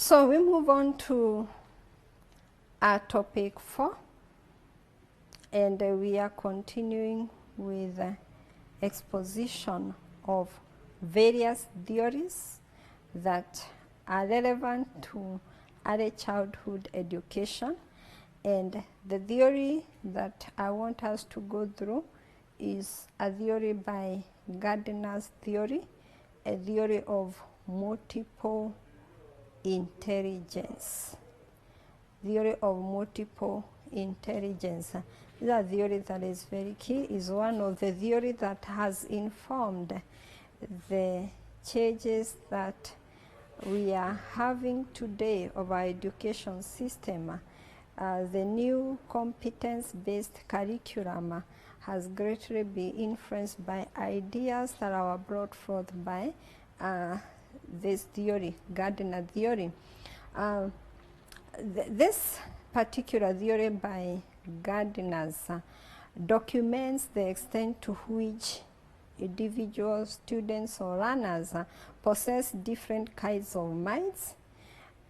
So we move on to our topic 4, and we are continuing with exposition of various theories that are relevant to early childhood education. And the theory that I want us to go through is a theory by Gardner's theory, a theory of multiple intelligence. Theory of multiple intelligence. This is a theory that is very key, is one of the theories that has informed the changes that we are having today of our education system. The new competence-based curriculum has greatly been influenced by ideas that are brought forth by this theory, Gardner theory. This particular theory by Gardner's documents the extent to which individuals, students, or learners possess different kinds of minds.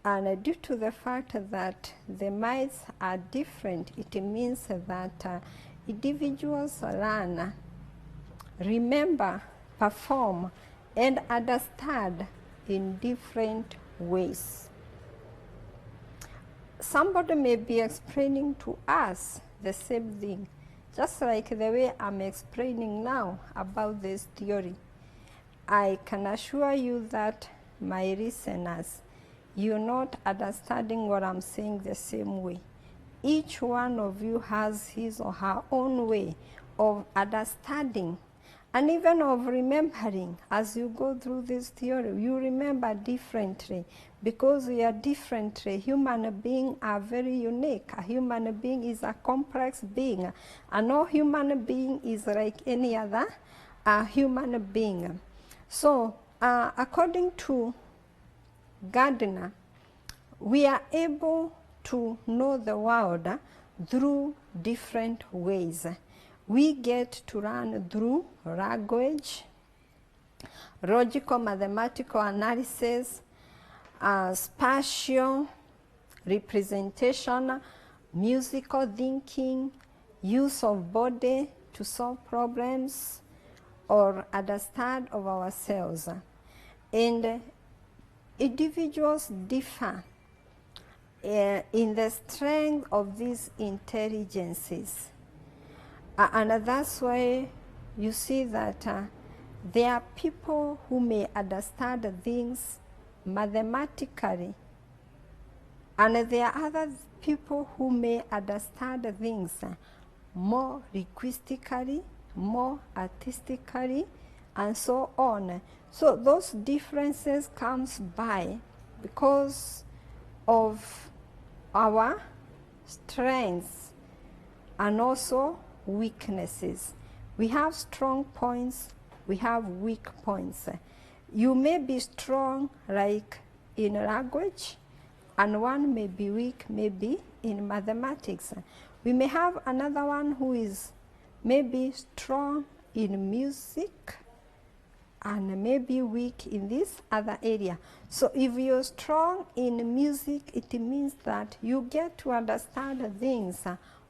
And due to the fact that the minds are different, it means that individuals learn, remember, perform, and understand in different ways. Somebody may be explaining to us the same thing, just like the way I'm explaining now about this theory. I can assure you that, my listeners, you're not understanding what I'm saying the same way. Each one of you has his or her own way of understanding and even of remembering. As you go through this theory, you remember differently because we are different. Human beings are very unique. A human being is a complex being, and no human being is like any other human being. So, according to Gardner, we are able to know the world through different ways. We get to learn through language, logical mathematical analysis, spatial representation, musical thinking, use of body to solve problems or understand of ourselves. And individuals differ in the strength of these intelligences. And that's why you see that there are people who may understand things mathematically, and there are other people who may understand things more linguistically, more artistically, and so on. So those differences comes by because of our strengths and also weaknesses. We have strong points, we have weak points. You may be strong like in language, and one may be weak maybe in mathematics. We may have another one who is maybe strong in music and maybe weak in this other area. So if you're strong in music, it means that you get to understand things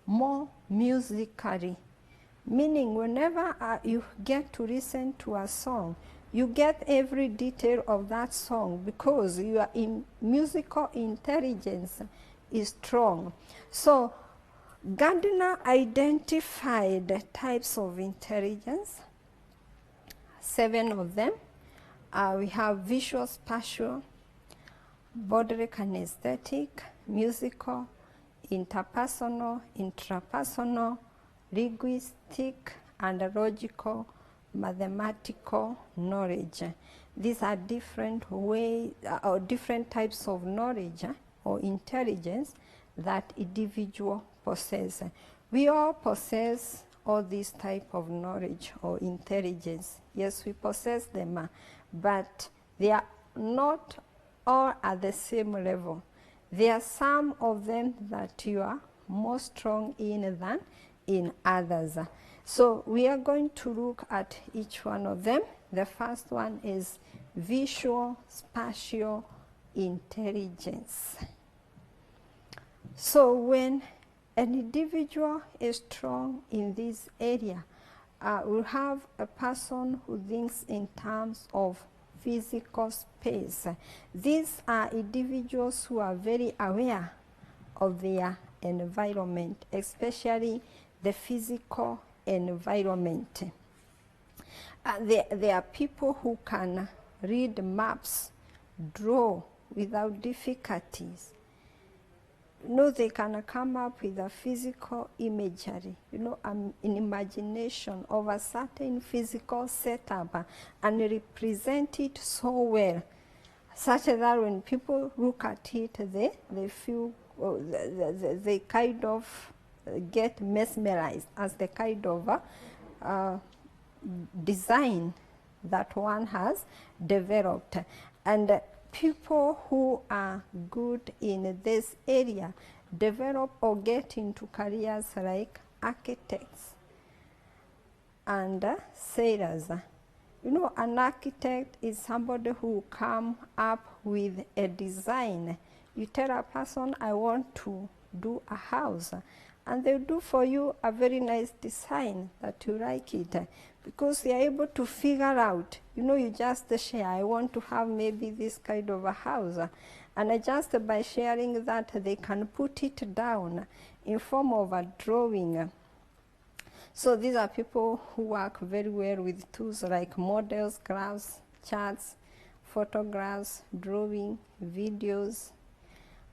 more musically. Meaning whenever you get to listen to a song, you get every detail of that song because your musical intelligence is strong. So Gardner identified types of intelligence, 7 of them. We have visual, spatial, bodily, kinesthetic, musical, interpersonal, intrapersonal, linguistic, and logical mathematical knowledge. These are different ways or different types of knowledge or intelligence that individual possess. We all possess all these type of knowledge or intelligence. Yes, we possess them, but they are not all at the same level. There are some of them that you are more strong in than in others. So we are going to look at each one of them. The first one is visual, spatial, intelligence. So when an individual is strong in this area, we'll have a person who thinks in terms of physical space. These are individuals who are very aware of their environment, especially the physical environment. There are people who can read maps, draw without difficulties. They can come up with a physical imagery, an imagination of a certain physical setup and represent it so well, such that when people look at it, they feel, they kind of get mesmerized as the kind of design that one has developed. And people who are good in this area develop or get into careers like architects and sailors. An architect is somebody who come up with a design. You tell a person, I want to do a house, and they'll do for you a very nice design that you like it, because they are able to figure out, you just share, I want to have maybe this kind of a house, and just by sharing that, they can put it down in form of a drawing. So these are people who work very well with tools like models, graphs, charts, photographs, drawing, videos,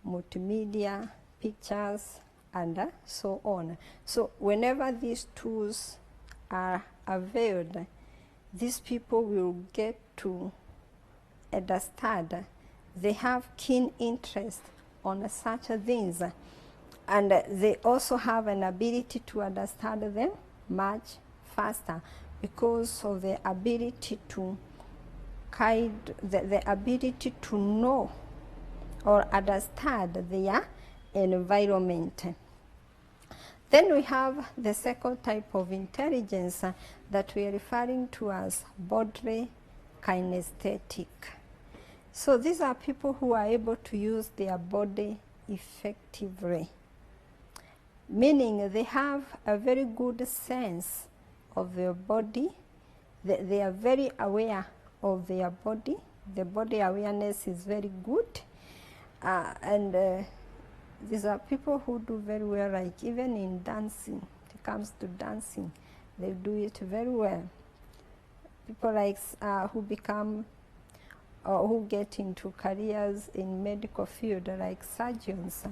multimedia, pictures, and so on. So whenever these tools are availed, these people will get to understand. They have keen interest on such things, and they also have an ability to understand them much faster because of the ability to the ability to know or understand their environment. Then we have the second type of intelligence that we are referring to as bodily kinesthetic. So these are people who are able to use their body effectively, meaning they have a very good sense of their body. They are very aware of their body. The body awareness is very good. These are people who do very well, like even in dancing. When it comes to dancing, they do it very well. People like who become or who get into careers in medical field, like surgeons.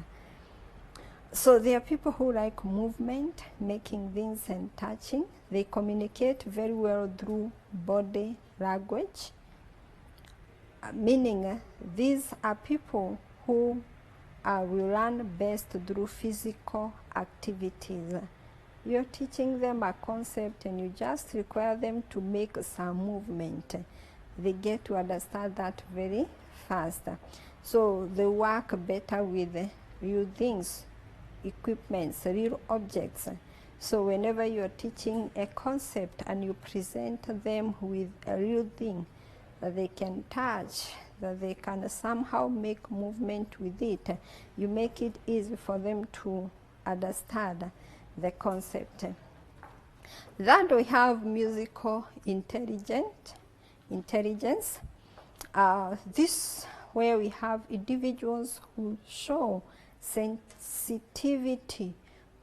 So there are people who like movement, making things and touching. They communicate very well through body language, meaning these are people who will learn best through physical activities. You're teaching them a concept and you just require them to make some movement. They get to understand that very fast. So they work better with real things, equipments, real objects. So whenever you're teaching a concept and you present them with a real thing that they can touch, that they can somehow make movement with it, you make it easy for them to understand the concept. Then we have musical intelligence. This where we have individuals who show sensitivity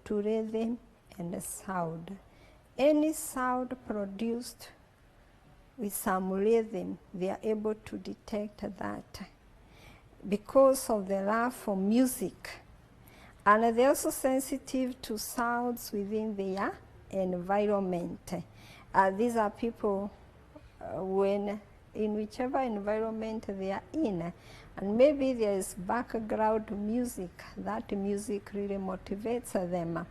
to rhythm and sound. Any sound produced with some rhythm, they are able to detect that because of the love for music. And they're also sensitive to sounds within their environment. These are people when in whichever environment they are in, and maybe there is background music, that music really motivates them.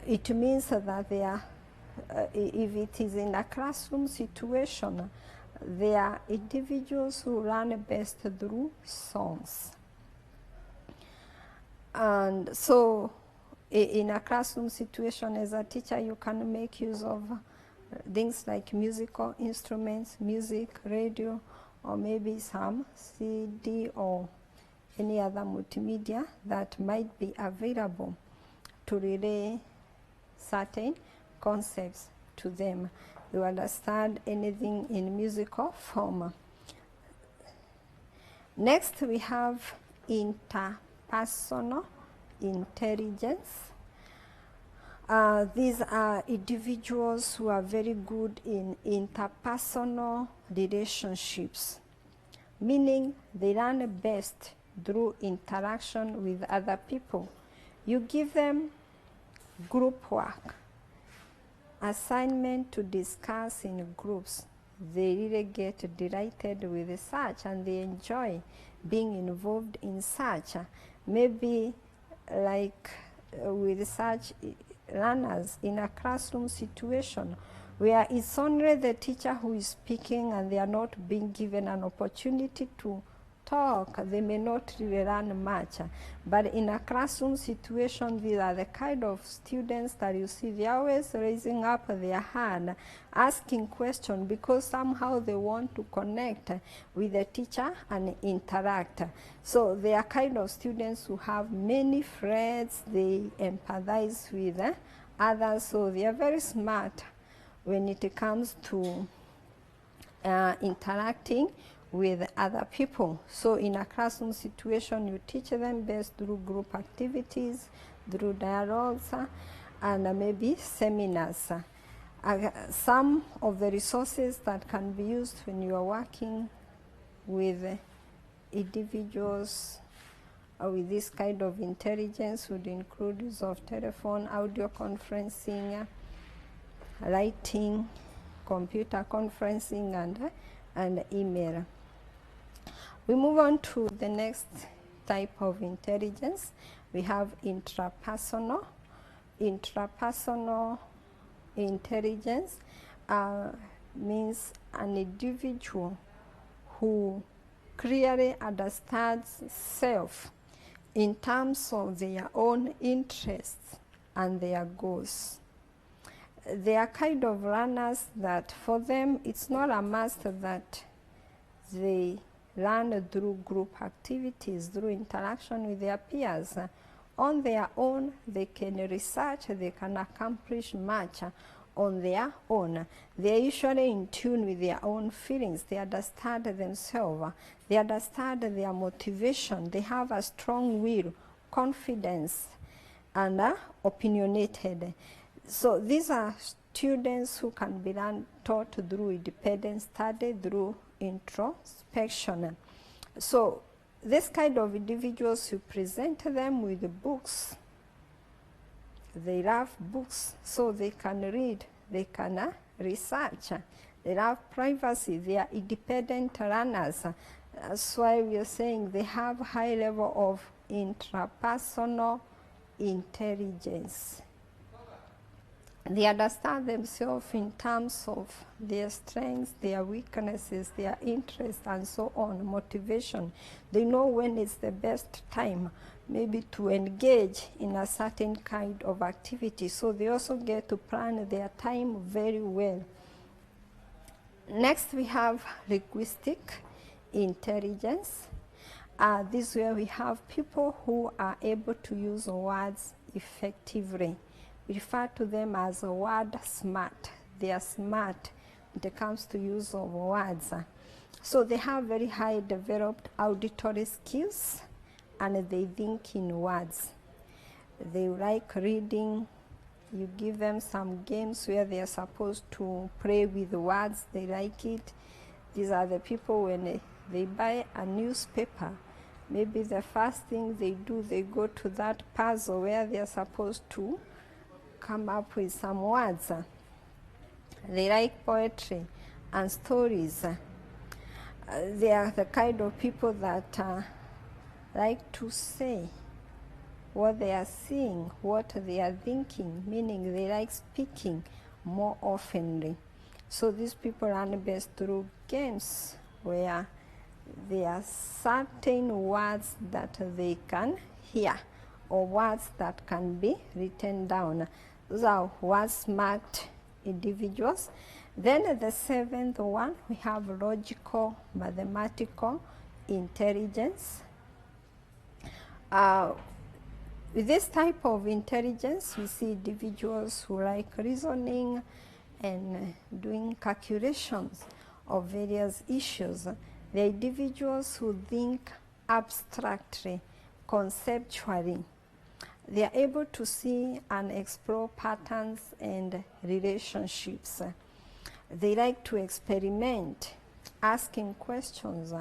It means that they are, if it is in a classroom situation, they are individuals who learn best through songs. And so in a classroom situation, as a teacher, you can make use of things like musical instruments, music, radio, or maybe some CD or any other multimedia that might be available to relay certain concepts to them. You understand anything in musical form. Next, we have interpersonal intelligence. These are individuals who are very good in interpersonal relationships, meaning they learn best through interaction with other people. You give them group work, assignment to discuss in groups. They really get delighted with research and they enjoy being involved in such. Maybe like with such learners in a classroom situation where it's only the teacher who is speaking and they are not being given an opportunity to talk, they may not really learn much. But in a classroom situation, these are the kind of students that you see, they're always raising up their hand, asking questions because somehow they want to connect with the teacher and interact. So they are kind of students who have many friends, they empathize with others, so they are very smart when it comes to interacting with other people. So in a classroom situation, you teach them best through group activities, through dialogues, and maybe seminars. Some of the resources that can be used when you are working with individuals with this kind of intelligence would include use of telephone, audio conferencing, writing, computer conferencing, and email. We move on to the next type of intelligence. We have intrapersonal. Intrapersonal intelligence means an individual who clearly understands self in terms of their own interests and their goals. They are kind of learners that for them it's not a must that they learn through group activities, through interaction with their peers. On their own, they can research, they can accomplish much on their own. They are usually in tune with their own feelings. They understand themselves. They understand their motivation. They have a strong will, confidence, and opinionated. So these are students who can be taught through independent study, through introspection. So this kind of individuals, you present them with the books. They love books, so they can read, they can research. They love privacy, they are independent learners. That's why we are saying they have high level of intrapersonal intelligence. They understand themselves in terms of their strengths, their weaknesses, their interests, and so on, motivation. They know when it's the best time, maybe to engage in a certain kind of activity. So they also get to plan their time very well. Next, we have linguistic intelligence. This is where we have people who are able to use words effectively. We refer to them as word smart. They are smart when it comes to use of words. So they have very high developed auditory skills and they think in words. They like reading. You give them some games where they are supposed to play with words. They like it. These are the people when they buy a newspaper. Maybe the first thing they do, they go to that puzzle where they are supposed to come up with some words. They like poetry and stories. They are the kind of people that like to say what they are seeing, what they are thinking, meaning they like speaking more oftenly. So these people learn best through games where there are certain words that they can hear or words that can be written down. Those are word smart individuals. Then the seventh one, we have logical mathematical intelligence. With this type of intelligence, we see individuals who like reasoning and doing calculations of various issues. The individuals who think abstractly, conceptually. They are able to see and explore patterns and relationships. They like to experiment, asking questions.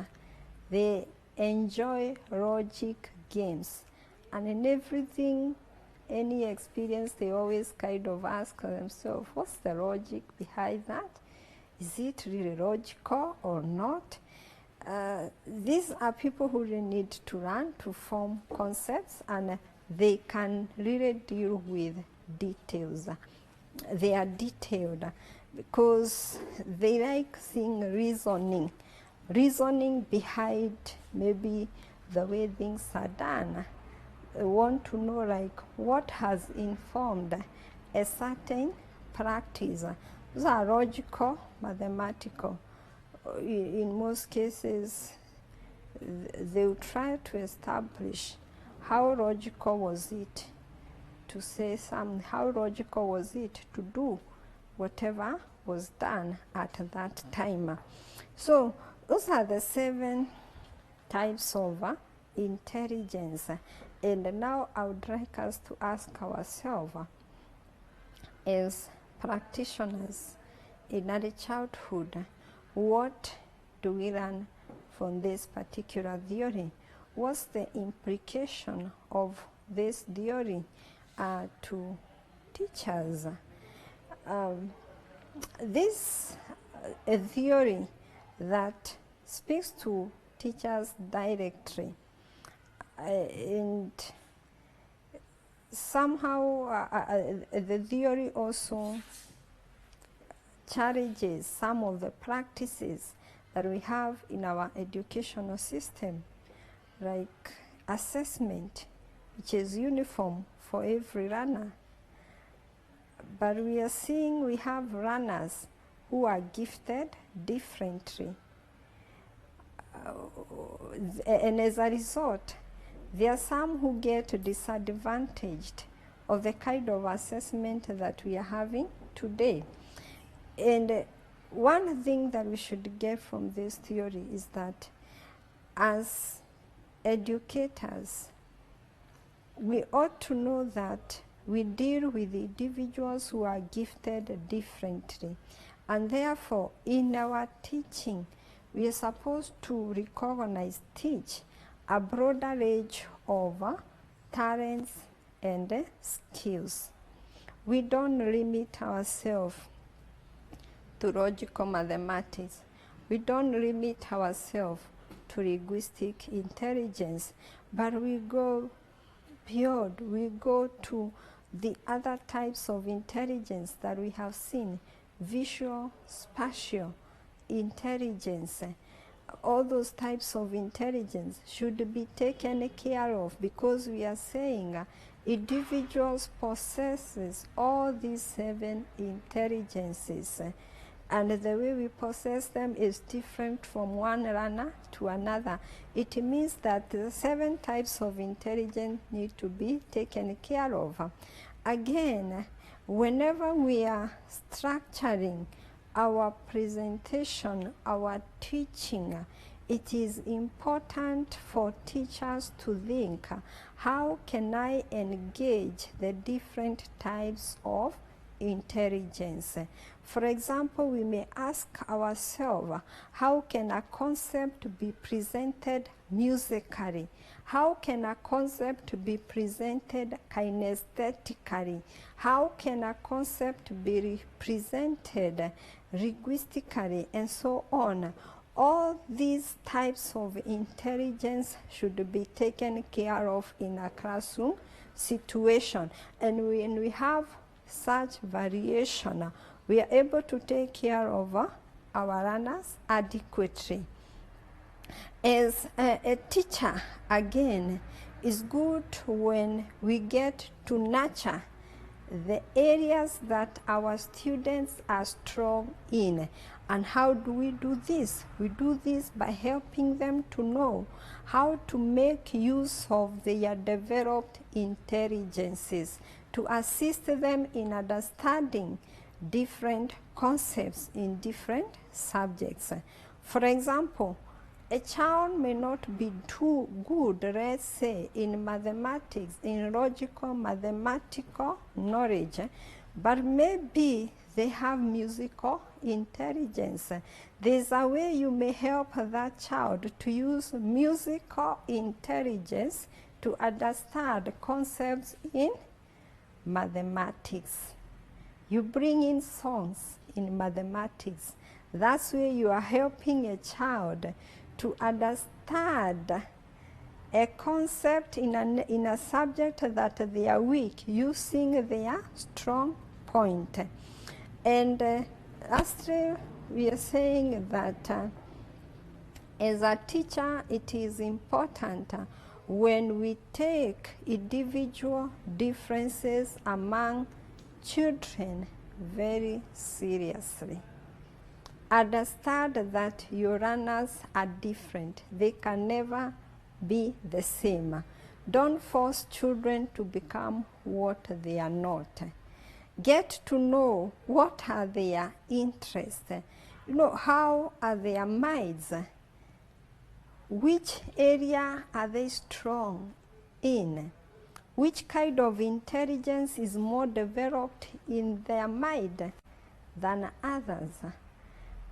They enjoy logic games. And in everything, any experience, they always kind of ask themselves, what's the logic behind that? Is it really logical or not? These are people who really need to learn to form concepts, and they can really deal with details. They are detailed because they like seeing reasoning behind maybe the way things are done. They want to know like what has informed a certain practice. Those are logical, mathematical. In most cases, they will try to establish how logical was it to say something, how logical was it to do whatever was done at that time. So those are the 7 types of intelligence. And now I would like us to ask ourselves, as practitioners in early childhood, what do we learn from this particular theory? What's the implication of this theory to teachers? This a theory that speaks to teachers directly, and somehow the theory also challenges some of the practices that we have in our educational system, like assessment, which is uniform for every learner. But we are seeing we have learners who are gifted differently. And as a result, there are some who get disadvantaged of the kind of assessment that we are having today. And one thing that we should get from this theory is that as educators, we ought to know that we deal with individuals who are gifted differently. And therefore, in our teaching, we are supposed to teach a broader range of talents and skills. We don't limit ourselves to logical mathematics. We don't limit ourselves to linguistic intelligence, but we go beyond. We go to the other types of intelligence that we have seen: visual, spatial intelligence. All those types of intelligence should be taken care of, because we are saying individuals possesses all these 7 intelligences, and the way we possess them is different from one learner to another. It means that the 7 types of intelligence need to be taken care of. Again, whenever we are structuring our presentation, our teaching, it is important for teachers to think, how can I engage the different types of intelligence? For example, we may ask ourselves, how can a concept be presented musically? How can a concept be presented kinesthetically? How can a concept be presented linguistically, and so on? All these types of intelligence should be taken care of in a classroom situation. And when we have such variation, we are able to take care of our learners adequately. As a teacher, again, it's good when we get to nurture the areas that our students are strong in. And how do we do this? We do this by helping them to know how to make use of their developed intelligences to assist them in understanding different concepts in different subjects. For example, a child may not be too good, let's say, in mathematics, in logical mathematical knowledge, but maybe they have musical intelligence. There's a way you may help that child to use musical intelligence to understand concepts in mathematics. You bring in songs in mathematics. That's where you are helping a child to understand a concept in a subject that they are weak, using their strong point. And lastly, we are saying that as a teacher, it is important when we take individual differences among children very seriously. Understand that your learners are different. They can never be the same. Don't force children to become what they are not. Get to know what are their interests. You know, how are their minds? Which area are they strong in? Which kind of intelligence is more developed in their mind than others?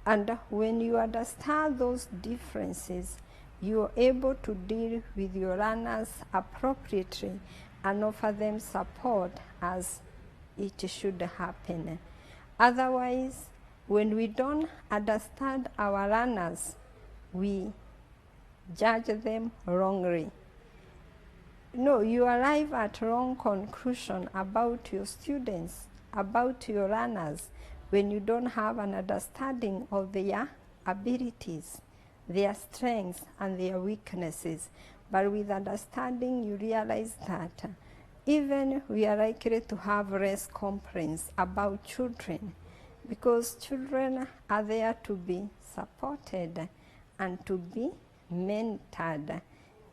And when you understand those differences, you are able to deal with your learners appropriately and offer them support as it should happen. Otherwise, when we don't understand our learners, we judge them wrongly. No, you arrive at wrong conclusion about your students, about your learners, when you don't have an understanding of their abilities, their strengths and their weaknesses. But with understanding, you realize that even we are likely to have less complaints about children, because children are there to be supported and to be mentored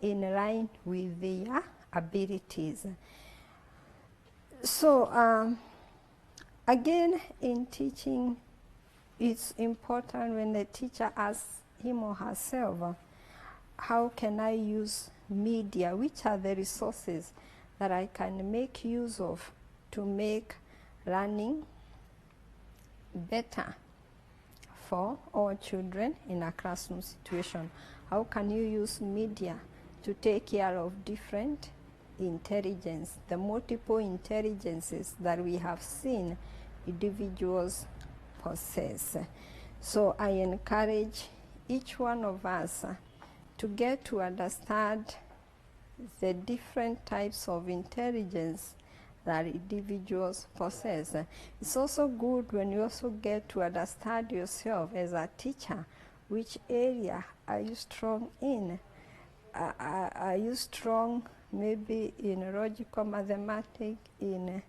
in line with their abilities. So again, in teaching, it's important when the teacher asks him or herself, how can I use media? Which are the resources that I can make use of to make learning better for all children in a classroom situation? How can you use media to take care of different intelligence, the multiple intelligences that we have seen individuals possess? So I encourage each one of us to get to understand the different types of intelligence that individuals possess. It's also good when you also get to understand yourself as a teacher. Which area are you strong in? Are you strong maybe in logical mathematics, in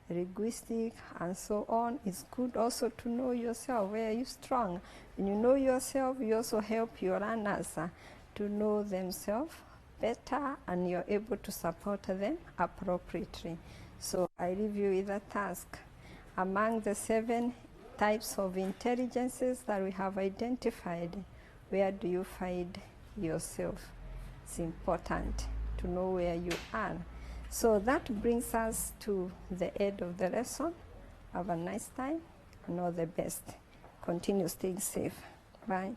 linguistic, and so on? It's good also to know yourself. Where are you strong? When you know yourself, you also help your learners to know themselves better, and you're able to support them appropriately. So I leave you with a task. Among the 7 types of intelligences that we have identified, where do you find yourself? It's important to know where you are. So that brings us to the end of the lesson. Have a nice time and all the best. Continue staying safe. Bye.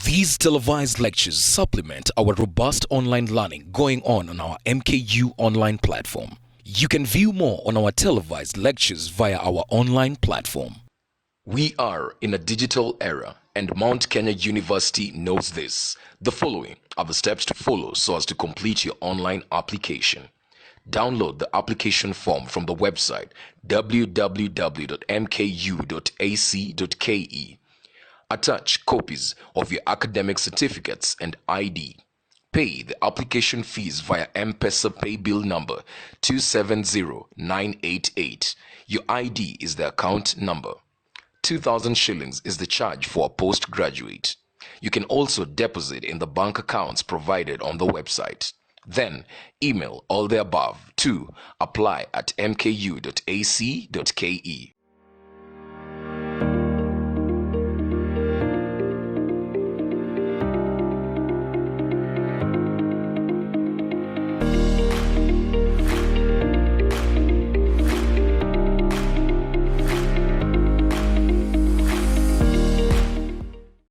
These televised lectures supplement our robust online learning going on our MKU online platform. You can view more on our televised lectures via our online platform. We are in a digital era, and Mount Kenya University knows this. The following are the steps to follow so as to complete your online application. Download the application form from the website www.mku.ac.ke. Attach copies of your academic certificates and ID. Pay the application fees via M-Pesa pay bill number 270988. Your ID is the account number. 2,000 shillings is the charge for a postgraduate. You can also deposit in the bank accounts provided on the website. Then email all the above to apply@mku.ac.ke.